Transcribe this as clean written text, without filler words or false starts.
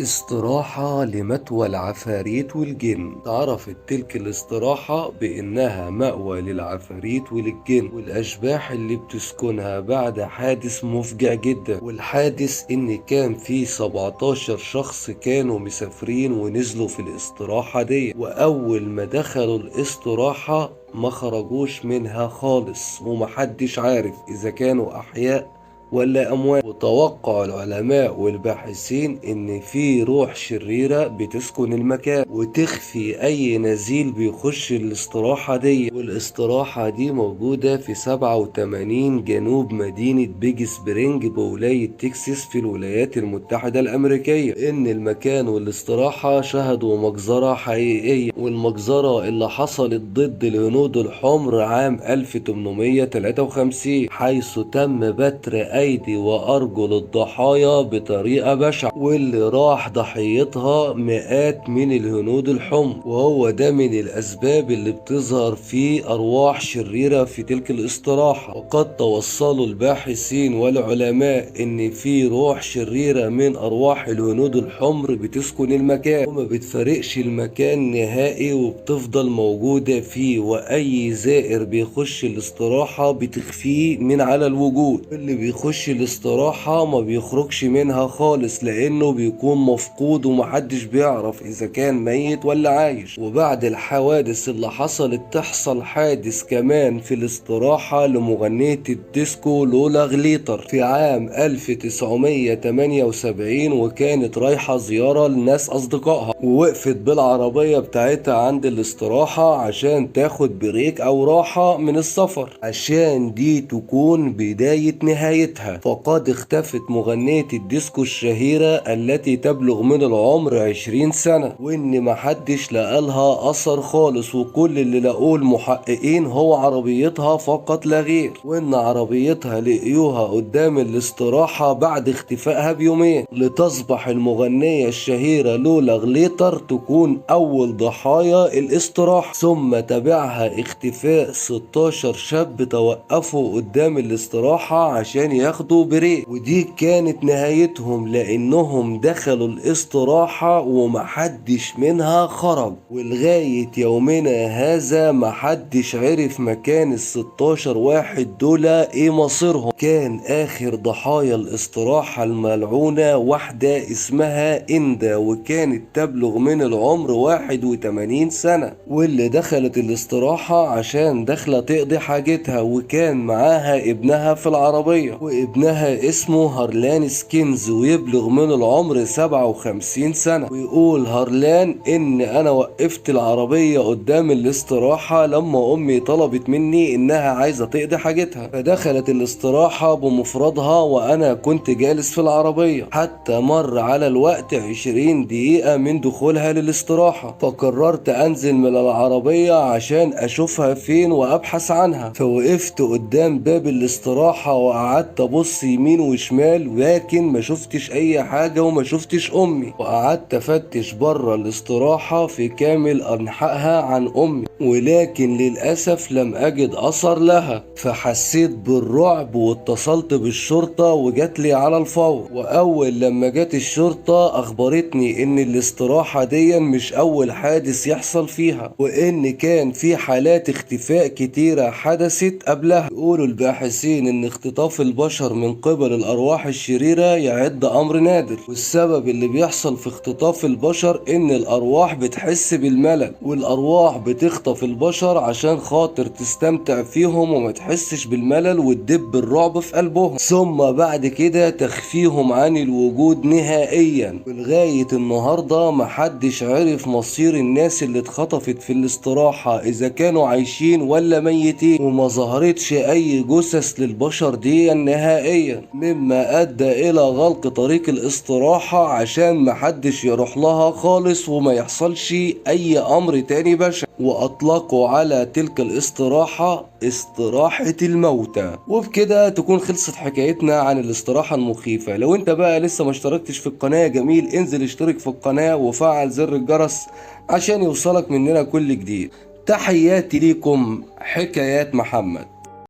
استراحة لمثوى العفاريت والجن. تعرفت تلك الاستراحة بأنها مأوى للعفاريت وللجن والأشباح اللي بتسكنها بعد حادث مفجع جدا. والحادث إن كان في 17 شخص كانوا مسافرين ونزلوا في الاستراحة دي، وأول ما دخلوا الاستراحة ما خرجوش منها خالص، ومحدش عارف إذا كانوا أحياء ولا أموات. وتوقع العلماء والباحثين إن في روح شريرة بتسكن المكان وتخفي أي نزيل بيخش الاستراحة دي. والاستراحة دي موجودة في 87 جنوب مدينة بيج سبرينج بولاية تكساس في الولايات المتحدة الأمريكية. إن المكان والاستراحة شهدوا مجزرة حقيقية، والمجزرة اللي حصلت ضد الهنود الحمر عام 1853، حيث تم بتر أيدي وأرجل الضحايا بطريقة بشعة، واللي راح ضحيتها مئات من الهنود الحمر. وهو ده من الأسباب اللي بتظهر فيه أرواح شريرة في تلك الاستراحة. وقد توصلوا الباحثين والعلماء إن في روح شريرة من أرواح الهنود الحمر بتسكن المكان وما بتفارقش المكان نهائي، وبتفضل موجودة فيه، وأي زائر بيخش الاستراحة بتخفيه من على الوجود. اللي بيخش الاستراحة ما بيخرجش منها خالص، لأنه بيكون مفقود ومحدش بيعرف إذا كان ميت ولا عايش. وبعد الحوادث اللي حصلت تحصل حادث كمان في الاستراحة لمغنية الديسكو لولا غليتر في عام 1978، وكانت رايحة زيارة لناس أصدقائها، ووقفت بالعربية بتاعتها عند الاستراحة عشان تاخد بريك أو راحة من السفر، عشان دي تكون بداية نهايتها. فقد اختفت مغنية الديسكو الشهيرة التي تبلغ من العمر 20 سنة، وان محدش لقالها اثر خالص، وكل اللي لقوه المحققين هو عربيتها فقط لا غير. وان عربيتها لقيوها قدام الاستراحة بعد اختفائها بيومين، لتصبح المغنية الشهيرة لولا غليتر تكون اول ضحايا الاستراحة. ثم تبعها اختفاء 16 شاب توقفوا قدام الاستراحة عشان ياخدوا بريك، ودي كانت نهايتهم، لانهم دخلوا الاستراحة ومحدش منها خرج. ولغاية يومنا هذا محدش عرف مكان ال16 واحد دول ايه مصيرهم. كان اخر ضحايا الاستراحة الملعونة واحدة اسمها اندا، وكانت تبلغ من العمر 81 سنة، واللي دخلت الاستراحة عشان داخلة تقضي حاجتها، وكان معاها ابنها في العربية، وابنها اسمه هارلان سكينز ويبلغ من العمر 57 سنة. ويقول هارلان ان انا وقفت العربية قدام الاستراحة لما امي طلبت مني انها عايزة تقضي حاجتها، فدخلت الاستراحة بمفردها وانا كنت جالس في العربية، حتى مر على الوقت 20 دقيقة من دخولها للاستراحة. فقررت انزل من العربية عشان اشوفها فين وابحث عنها. فوقفت قدام باب الاستراحة وقعدت ابص يمين وشمال، لكن ما شفتش اي حاجة وما شفتش امي. وقعدت افتش بره الاستراحة في كامل انحائها عن امي، ولكن للاسف لم اجد اثر لها. فحسيت بالرعب واتصلت بالشرطة وجات لي على الفور. واول لما جت الشرطة اخبرتني ان الاستراحة دي مش اول حادث يحصل فيها، وان كان في حالات اختفاء كتيرة حدثت قبلها. يقولوا الباحثين ان اختطاف البشر من قبل الارواح الشريرة يعد امر نادر، والسبب اللي بيحصل في اختطاف البشر ان الارواح بتحس بالملل، والارواح بتخطف البشر عشان خاطر تستمتع فيهم وما تحسش بالملل وتدب الرعب في قلبهم، ثم بعد كده تخفيهم عن الوجود نهائيا. ولغاية النهاردة محدش عرف مصير الناس اللي اتخطفت في الاستراحة، اذا كانوا عايشين ولا ميتين، وما ظهرتش اي جثث للبشر دي نهائيا، مما ادى الى غلق طريق الاستراحة عشان محدش يروح لها خالص وما يحصلش اي امر تاني بشع. واطلقوا على تلك الاستراحة استراحة الموتى. وبكده تكون خلصت حكايتنا عن الاستراحة المخيفة. لو انت بقى لسه ما اشتركتش في القناة يا جميل، انزل اشترك في القناة وفعل زر الجرس عشان يوصلك مننا كل جديد. تحياتي ليكم، حكايات محمد.